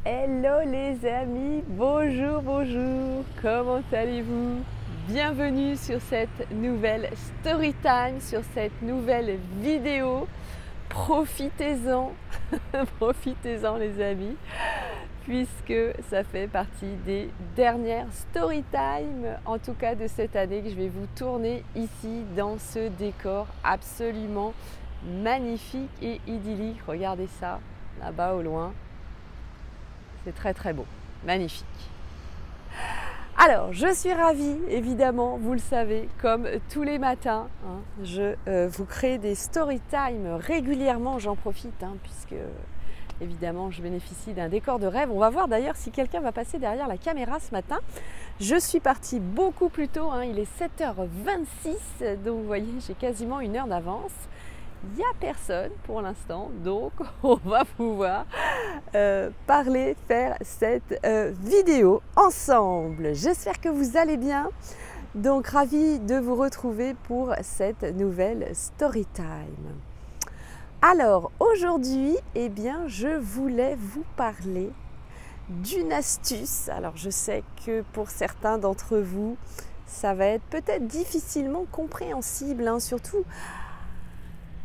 Hello les amis, bonjour, bonjour, comment allez-vous? Bienvenue sur cette nouvelle story time, sur cette nouvelle vidéo. Profitez-en, profitez-en les amis, puisque ça fait partie des dernières story time, en tout cas de cette année, que je vais vous tourner ici dans ce décor absolument magnifique et idyllique. Regardez ça, là-bas au loin. C'est très très beau, magnifique. Alors, je suis ravie, évidemment, vous le savez, comme tous les matins, je vous crée des story time régulièrement, j'en profite, puisque évidemment je bénéficie d'un décor de rêve. On va voir d'ailleurs si quelqu'un va passer derrière la caméra ce matin. Je suis partie beaucoup plus tôt, il est 7h26, donc vous voyez, j'ai quasiment une heure d'avance. Il n'y a personne pour l'instant, donc on va pouvoir parler, faire cette vidéo ensemble. J'espère que vous allez bien. Donc ravie de vous retrouver pour cette nouvelle story time. Alors aujourd'hui, je voulais vous parler d'une astuce. Alors je sais que pour certains d'entre vous, ça va être peut-être difficilement compréhensible, surtout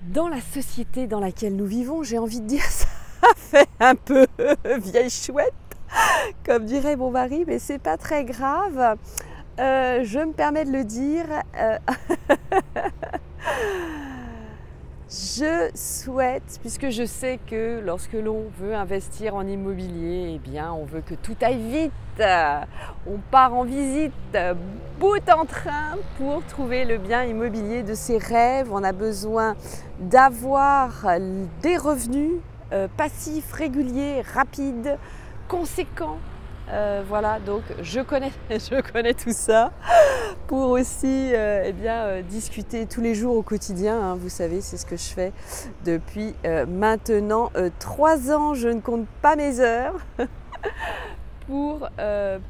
dans la société dans laquelle nous vivons. J'ai envie de dire, ça fait un peu vieille chouette, comme dirait mon mari, mais c'est pas très grave. Je me permets de le dire. Je souhaite, puisque je sais que lorsque l'on veut investir en immobilier, on veut que tout aille vite. On part en visite bout en train pour trouver le bien immobilier de ses rêves. On a besoin d'avoir des revenus passifs, réguliers, rapides, conséquents. Voilà, donc je connais tout ça pour aussi discuter tous les jours au quotidien. Vous savez, c'est ce que je fais depuis maintenant 3 ans. Je ne compte pas mes heures pour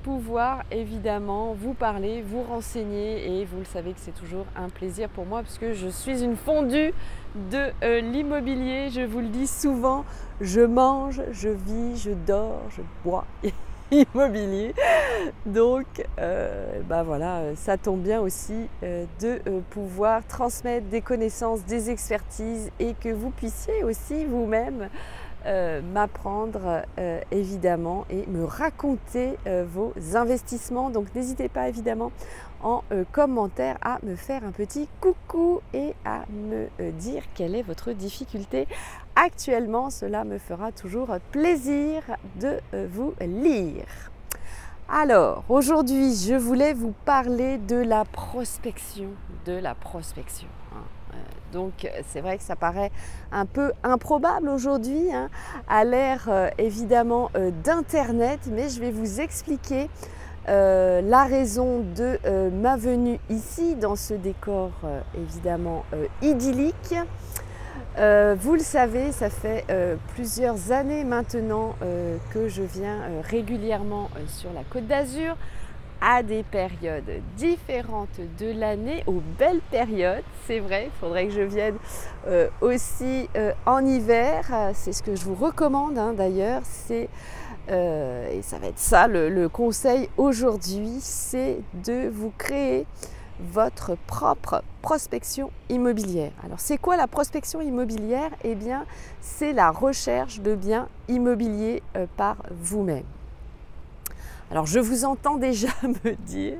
pouvoir évidemment vous parler, vous renseigner, et vous le savez que c'est toujours un plaisir pour moi puisque je suis une fondue de l'immobilier. Je vous le dis souvent, je mange, je vis, je dors, je bois immobilier. Donc voilà, ça tombe bien aussi de pouvoir transmettre des connaissances, des expertises, et que vous puissiez aussi vous-même m'apprendre évidemment et me raconter vos investissements. Donc n'hésitez pas évidemment en commentaire à me faire un petit coucou et à me dire quelle est votre difficulté actuellement. Cela me fera toujours plaisir de vous lire. Alors aujourd'hui, je voulais vous parler de la prospection. Donc c'est vrai que ça paraît un peu improbable aujourd'hui, à l'ère évidemment d'internet, mais je vais vous expliquer la raison de ma venue ici dans ce décor évidemment idyllique. Vous le savez, ça fait plusieurs années maintenant que je viens régulièrement sur la Côte d'Azur, à des périodes différentes de l'année, aux belles périodes, c'est vrai. Il faudrait que je vienne aussi en hiver. C'est ce que je vous recommande d'ailleurs. Et ça va être ça le conseil aujourd'hui, c'est de vous créer votre propre prospection immobilière. Alors c'est quoi la prospection immobilière? C'est la recherche de biens immobiliers par vous-même. Alors je vous entends déjà me dire: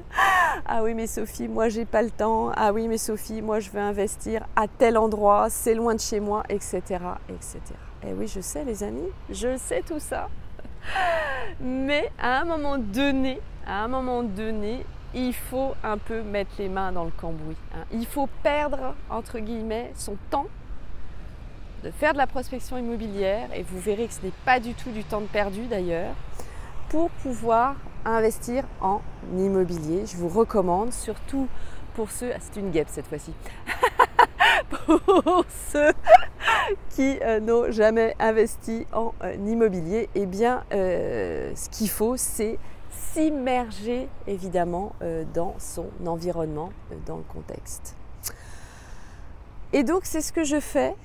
ah oui mais Sophie, moi j'ai pas le temps, ah oui mais Sophie, moi je veux investir à tel endroit, c'est loin de chez moi, etc. etc. Et oui, je sais les amis, je sais tout ça. Mais à un moment donné, il faut un peu mettre les mains dans le cambouis. Il faut perdre, entre guillemets, son temps de faire de la prospection immobilière, et vous verrez que ce n'est pas du tout du temps de perdu d'ailleurs, pour pouvoir investir en immobilier. Je vous recommande, surtout pour ceux... Ah, c'est une guêpe cette fois-ci. Pour ceux qui n'ont jamais investi en immobilier, ce qu'il faut, c'est s'immerger évidemment dans son environnement, dans le contexte. Et donc c'est ce que je fais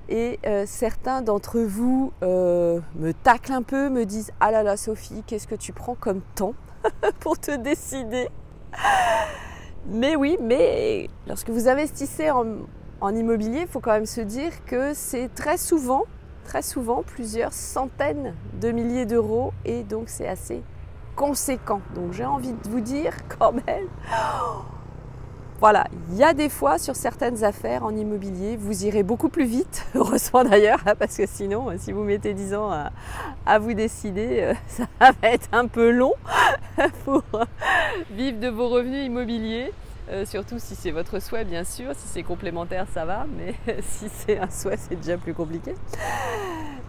Et certains d'entre vous me taclent un peu, me disent « Ah là là Sophie, qu'est-ce que tu prends comme temps pour te décider ?» Mais oui, mais lorsque vous investissez en immobilier, il faut quand même se dire que c'est très souvent, plusieurs centaines de milliers d'euros et donc c'est assez conséquent. Donc j'ai envie de vous dire quand même, voilà, il y a des fois sur certaines affaires en immobilier, vous irez beaucoup plus vite, heureusement d'ailleurs, parce que sinon, si vous mettez 10 ans à vous décider, ça va être un peu long pour vivre de vos revenus immobiliers. Surtout si c'est votre souhait, bien sûr. Si c'est complémentaire, ça va, mais si c'est un souhait, c'est déjà plus compliqué.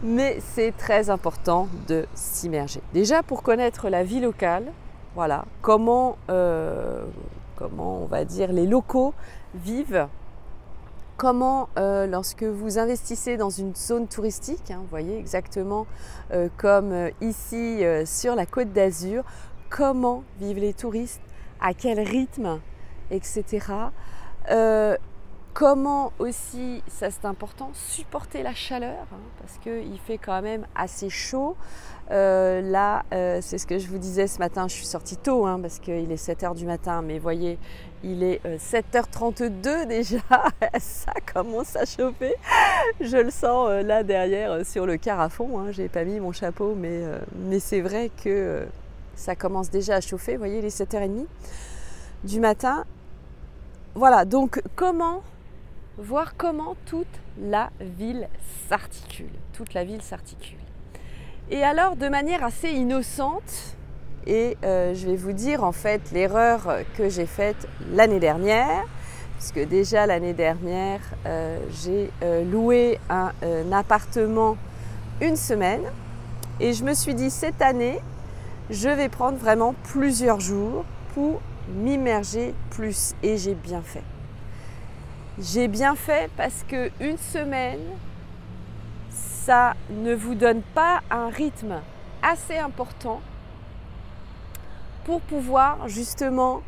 Mais c'est très important de s'immerger. Déjà pour connaître la vie locale, voilà, comment on va dire les locaux vivent, comment lorsque vous investissez dans une zone touristique, hein, vous voyez exactement comme ici sur la Côte d'Azur, comment vivent les touristes, à quel rythme, etc. Comment aussi, ça c'est important, supporter la chaleur, hein, parce qu'il fait quand même assez chaud. Là, c'est ce que je vous disais ce matin, je suis sortie tôt, hein, parce qu'il est 7 h du matin, mais voyez, il est 7 h 32 déjà, ça commence à chauffer. Je le sens là derrière sur le car à fond, hein. J'ai pas mis mon chapeau, mais c'est vrai que ça commence déjà à chauffer, vous voyez, il est 7 h 30 du matin. Voilà, donc voir comment toute la ville s'articule. Et alors, de manière assez innocente, et je vais vous dire en fait l'erreur que j'ai faite l'année dernière, puisque déjà l'année dernière, j'ai loué un appartement une semaine, et je me suis dit cette année, je vais prendre vraiment plusieurs jours pour m'immerger plus, et j'ai bien fait. J'ai bien fait parce qu'une semaine, ça ne vous donne pas un rythme assez important pour pouvoir justement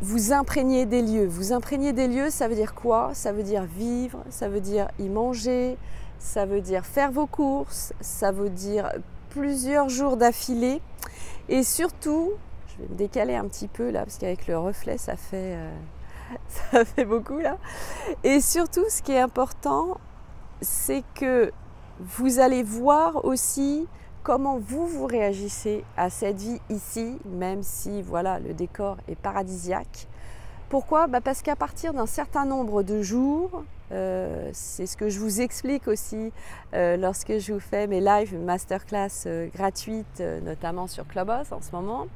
vous imprégner des lieux. Vous imprégner des lieux, ça veut dire quoi? Ça veut dire vivre, ça veut dire y manger, ça veut dire faire vos courses, ça veut dire plusieurs jours d'affilée et surtout, je vais me décaler un petit peu là parce qu'avec le reflet ça fait beaucoup là. Et surtout ce qui est important, c'est que vous allez voir aussi comment vous réagissez à cette vie ici, même si voilà, le décor est paradisiaque. Pourquoi? Parce qu'à partir d'un certain nombre de jours, c'est ce que je vous explique aussi lorsque je vous fais mes live masterclass gratuites, notamment sur Clubhouse en ce moment,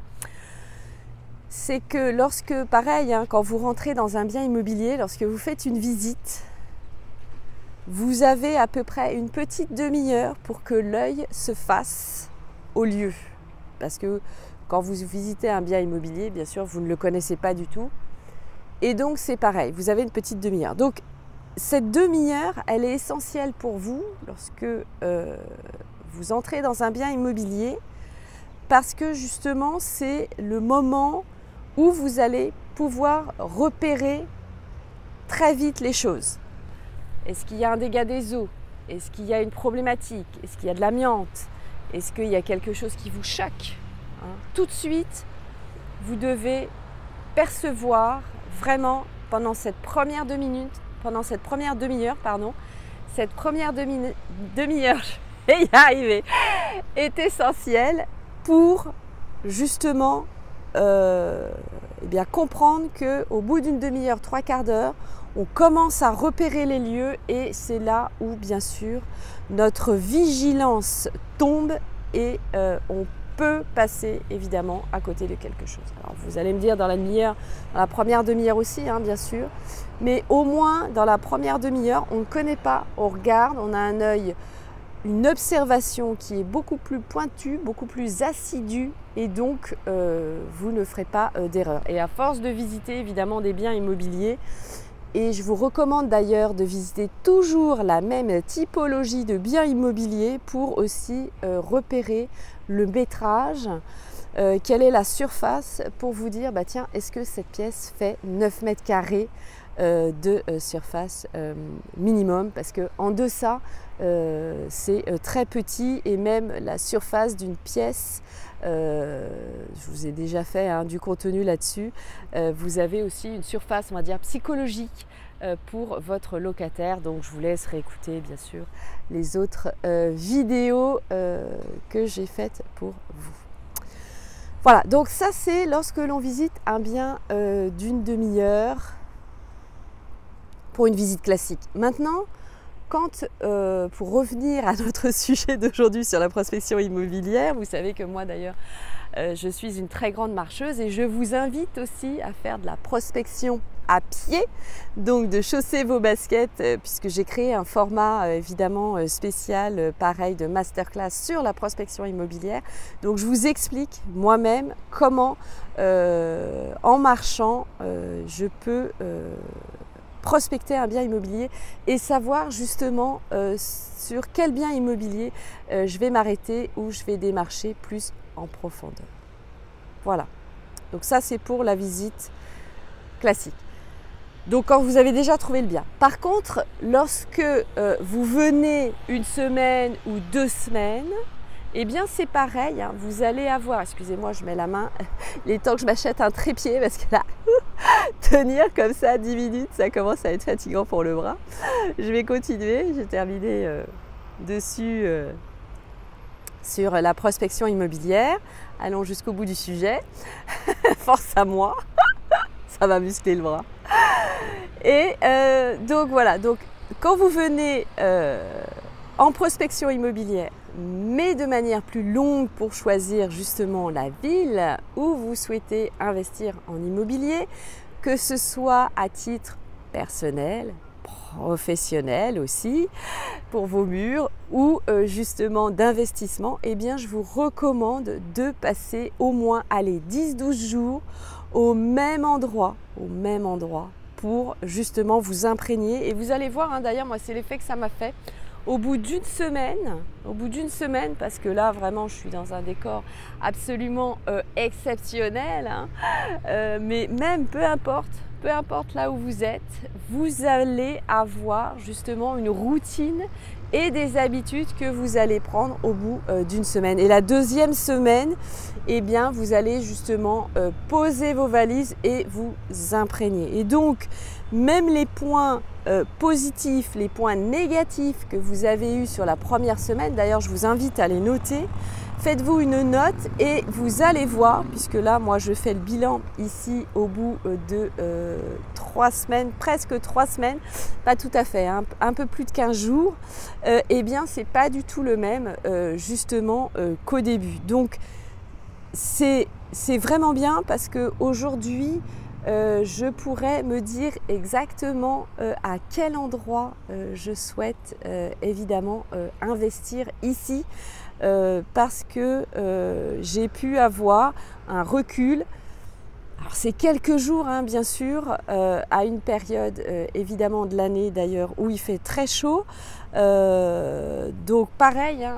c'est que lorsque, pareil, hein, quand vous rentrez dans un bien immobilier, lorsque vous faites une visite, vous avez à peu près une petite demi-heure pour que l'œil se fasse au lieu. Parce que quand vous visitez un bien immobilier, bien sûr, vous ne le connaissez pas du tout. Et donc, c'est pareil, vous avez une petite demi-heure. Donc, cette demi-heure, elle est essentielle pour vous lorsque vous entrez dans un bien immobilier parce que justement, c'est le moment où vous allez pouvoir repérer très vite les choses. Est-ce qu'il y a un dégât des eaux? Est-ce qu'il y a une problématique? Est-ce qu'il y a de l'amiante? Est-ce qu'il y a quelque chose qui vous choque? Tout de suite, vous devez percevoir vraiment pendant cette première demi-heure, cette première demi-heure, je vais y arriver, est essentielle pour justement comprendre qu'au bout d'une demi-heure, 3/4 d'heure, on commence à repérer les lieux et c'est là où bien sûr notre vigilance tombe et on peut passer évidemment à côté de quelque chose. Alors vous allez me dire dans la première demi-heure aussi, hein, bien sûr, mais au moins dans la première demi-heure, on ne connaît pas, on regarde, on a un œil, une observation qui est beaucoup plus pointue, beaucoup plus assidue et donc vous ne ferez pas d'erreur. Et à force de visiter évidemment des biens immobiliers, et je vous recommande d'ailleurs de visiter toujours la même typologie de biens immobiliers pour aussi repérer le métrage, quelle est la surface pour vous dire, tiens, est-ce que cette pièce fait 9 mètres carrés de surface minimum, parce qu'en deçà, c'est très petit, et même la surface d'une pièce, je vous ai déjà fait du contenu là-dessus, vous avez aussi une surface, on va dire, psychologique pour votre locataire. Donc je vous laisse réécouter bien sûr les autres vidéos que j'ai faites pour vous. Voilà, donc ça c'est lorsque l'on visite un bien d'une demi-heure pour une visite classique. Maintenant, pour revenir à notre sujet d'aujourd'hui sur la prospection immobilière, vous savez que moi d'ailleurs je suis une très grande marcheuse, et je vous invite aussi à faire de la prospection à pied, donc de chausser vos baskets, puisque j'ai créé un format évidemment spécial, pareil, de masterclass sur la prospection immobilière. Donc je vous explique moi-même comment en marchant je peux prospecter un bien immobilier et savoir justement sur quel bien immobilier je vais m'arrêter ou je vais démarcher plus en profondeur. Voilà, donc ça c'est pour la visite classique. Donc quand vous avez déjà trouvé le bien. Par contre, lorsque vous venez une semaine ou 2 semaines, eh bien c'est pareil, hein, vous allez avoir, excusez-moi je mets la main, il est temps que je m'achète un trépied, parce que là, tenir comme ça 10 minutes, ça commence à être fatigant pour le bras. Je vais continuer, j'ai terminé dessus sur la prospection immobilière. Allons jusqu'au bout du sujet, force à moi, ça va muscler le bras. Et donc voilà, donc quand vous venez en prospection immobilière, mais de manière plus longue pour choisir justement la ville où vous souhaitez investir en immobilier, que ce soit à titre personnel, professionnel aussi, pour vos murs, ou justement d'investissement, eh bien je vous recommande de passer au moins 10-12 jours au même endroit pour justement vous imprégner. Et vous allez voir, hein, d'ailleurs moi c'est l'effet que ça m'a fait. Au bout d'une semaine, parce que là vraiment je suis dans un décor absolument exceptionnel, hein, mais même peu importe là où vous êtes, vous allez avoir justement une routine et des habitudes que vous allez prendre au bout d'une semaine. Et la deuxième semaine, eh bien, vous allez justement poser vos valises et vous imprégner. Et donc, même les points positifs, les points négatifs que vous avez eus sur la première semaine, d'ailleurs, je vous invite à les noter. Faites-vous une note et vous allez voir, puisque là, moi, je fais le bilan ici au bout de 3 semaines, presque 3 semaines, pas tout à fait, hein, un peu plus de 15 jours, eh bien, c'est pas du tout le même, justement, qu'au début. Donc, c'est vraiment bien parce qu'aujourd'hui, je pourrais me dire exactement à quel endroit je souhaite évidemment investir ici. Parce que j'ai pu avoir un recul. Alors c'est quelques jours, hein, bien sûr, à une période évidemment de l'année d'ailleurs où il fait très chaud. Donc pareil, hein,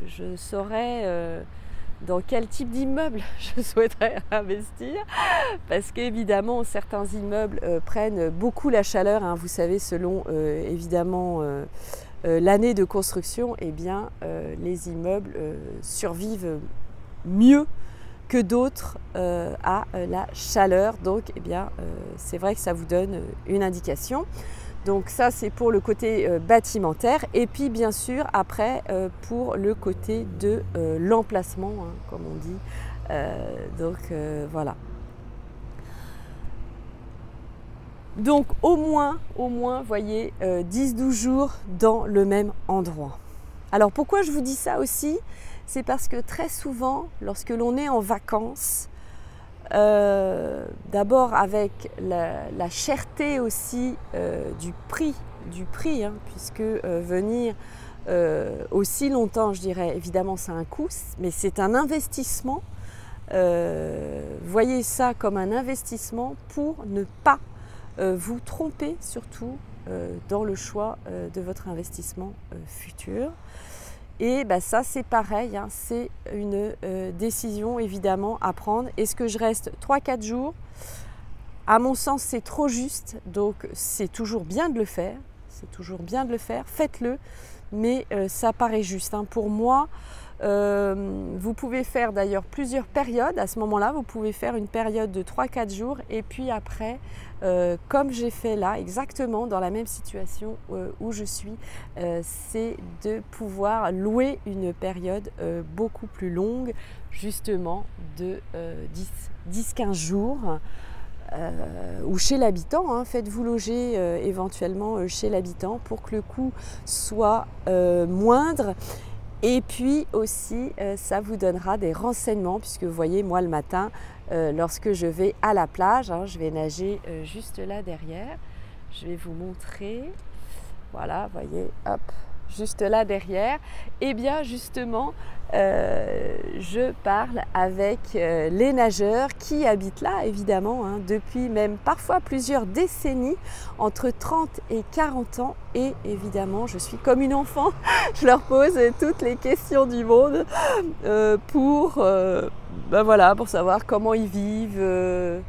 je saurais dans quel type d'immeuble je souhaiterais investir, parce qu'évidemment certains immeubles prennent beaucoup la chaleur, hein, vous savez, selon évidemment l'année de construction, eh bien, les immeubles survivent mieux que d'autres à la chaleur. Donc, eh bien, c'est vrai que ça vous donne une indication. Donc ça, c'est pour le côté bâtimentaire. Et puis, bien sûr, après, pour le côté de l'emplacement, hein, comme on dit. Donc, voilà. Donc au moins, voyez, 10-12 jours dans le même endroit. Alors pourquoi je vous dis ça aussi? C'est parce que très souvent, lorsque l'on est en vacances, d'abord avec la cherté aussi du prix, hein, puisque venir aussi longtemps, je dirais, évidemment c'est un coût, mais c'est un investissement. Voyez ça comme un investissement pour ne pas vous trompez surtout dans le choix de votre investissement futur. Et bah, ça c'est pareil, hein, c'est une décision évidemment à prendre. Est-ce que je reste 3-4 jours, À mon sens, c'est trop juste, donc c'est toujours bien de le faire. C'est toujours bien de le faire, faites-le, mais ça paraît juste. Hein. Pour moi, vous pouvez faire d'ailleurs plusieurs périodes. À ce moment-là, vous pouvez faire une période de 3-4 jours et puis après, comme j'ai fait là, exactement dans la même situation où je suis, c'est de pouvoir louer une période beaucoup plus longue, justement de 10-15 jours. Ou chez l'habitant, hein, faites-vous loger éventuellement chez l'habitant pour que le coût soit moindre. Et puis aussi, ça vous donnera des renseignements, puisque vous voyez, moi le matin, lorsque je vais à la plage, hein, je vais nager juste là derrière. Je vais vous montrer. Voilà, voyez, hop, juste là derrière. Et bien justement, je parle avec les nageurs qui habitent là, évidemment, hein, depuis même parfois plusieurs décennies, entre 30 et 40 ans. Et évidemment, je suis comme une enfant, je leur pose toutes les questions du monde pour savoir comment ils vivent,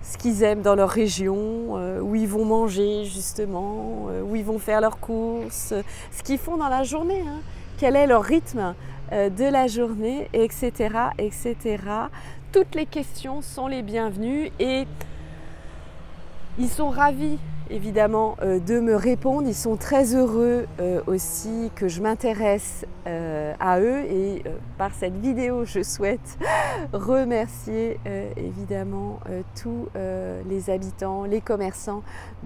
ce qu'ils aiment dans leur région, où ils vont manger justement, où ils vont faire leurs courses, ce qu'ils font dans la journée, hein, quel est leur rythme de la journée, etc., etc. Toutes les questions sont les bienvenues et ils sont ravis évidemment de me répondre. Ils sont très heureux aussi que je m'intéresse à eux et par cette vidéo je souhaite remercier évidemment tous les habitants, les commerçants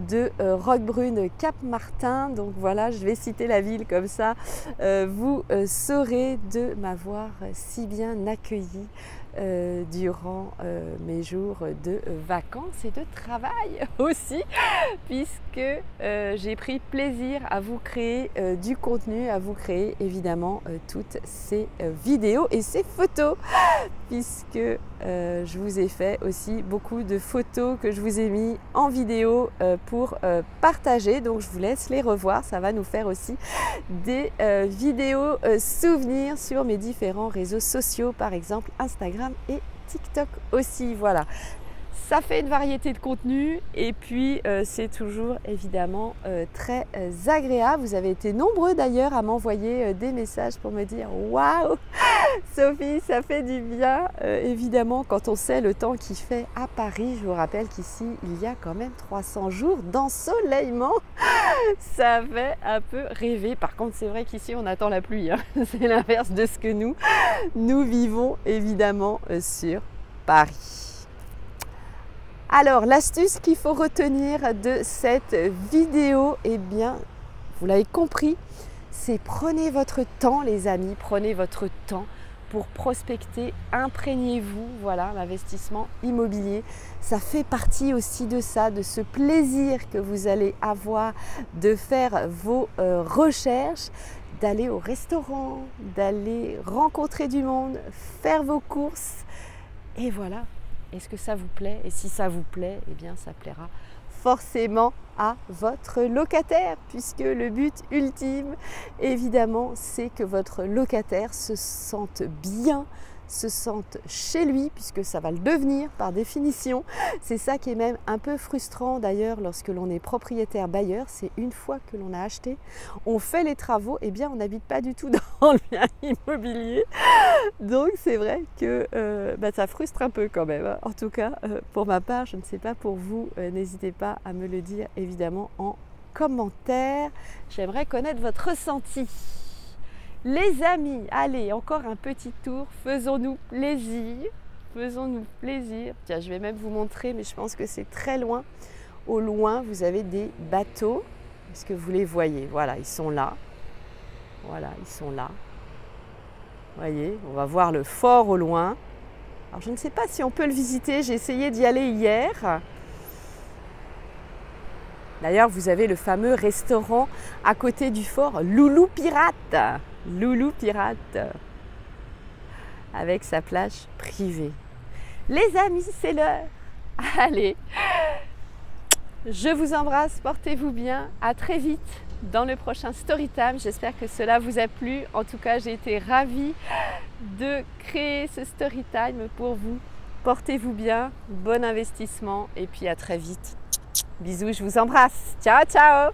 de Roquebrune Cap-Martin. Donc voilà, je vais citer la ville comme ça vous saurez de m'avoir si bien accueilli durant mes jours de vacances et de travail aussi, puisque j'ai pris plaisir à vous créer du contenu, à vous créer évidemment toutes ces vidéos et ces photos, puisque je vous ai fait aussi beaucoup de photos que je vous ai mis en vidéo pour partager. Donc je vous laisse les revoir, ça va nous faire aussi des vidéos souvenirs sur mes différents réseaux sociaux, par exemple Instagram et TikTok aussi. Voilà, ça fait une variété de contenu et puis c'est toujours évidemment très agréable. Vous avez été nombreux d'ailleurs à m'envoyer des messages pour me dire waouh Sophie, ça fait du bien. Évidemment, quand on sait le temps qu'il fait à Paris, je vous rappelle qu'ici il y a quand même 300 jours d'ensoleillement, ça fait un peu rêver. Par contre, c'est vrai qu'ici on attend la pluie, hein. C'est l'inverse de ce que nous vivons évidemment sur Paris. Alors, l'astuce qu'il faut retenir de cette vidéo, eh bien, vous l'avez compris, c'est prenez votre temps les amis, prenez votre temps pour prospecter, imprégnez-vous, voilà, l'investissement immobilier, ça fait partie aussi de ça, de ce plaisir que vous allez avoir de faire vos recherches, d'aller au restaurant, d'aller rencontrer du monde, faire vos courses, et voilà. Est-ce que ça vous plaît? Et si ça vous plaît, eh bien ça plaira forcément à votre locataire, puisque le but ultime, évidemment, c'est que votre locataire se sente bien, se sente chez lui, puisque ça va le devenir par définition. C'est ça qui est même un peu frustrant d'ailleurs lorsque l'on est propriétaire bailleur, c'est une fois que l'on a acheté, on fait les travaux, et bien on n'habite pas du tout dans le bien immobilier. Donc c'est vrai que ça frustre un peu quand même, hein. En tout cas, pour ma part, je ne sais pas pour vous, n'hésitez pas à me le dire évidemment en commentaire. J'aimerais connaître votre ressenti. Les amis, allez, encore un petit tour, faisons-nous plaisir, faisons-nous plaisir. Tiens, je vais même vous montrer, mais je pense que c'est très loin. Au loin, vous avez des bateaux. Est-ce que vous les voyez? Voilà, ils sont là. Voilà, ils sont là. Vous voyez, on va voir le fort au loin. Alors, je ne sais pas si on peut le visiter, j'ai essayé d'y aller hier. D'ailleurs, vous avez le fameux restaurant à côté du fort, Loulou Pirate. Loulou Pirate, avec sa plage privée. Les amis, c'est l'heure. Allez, je vous embrasse, portez-vous bien. À très vite dans le prochain Storytime. J'espère que cela vous a plu. En tout cas, j'ai été ravie de créer ce Storytime pour vous. Portez-vous bien, bon investissement et puis à très vite. Bisous, je vous embrasse. Ciao, ciao!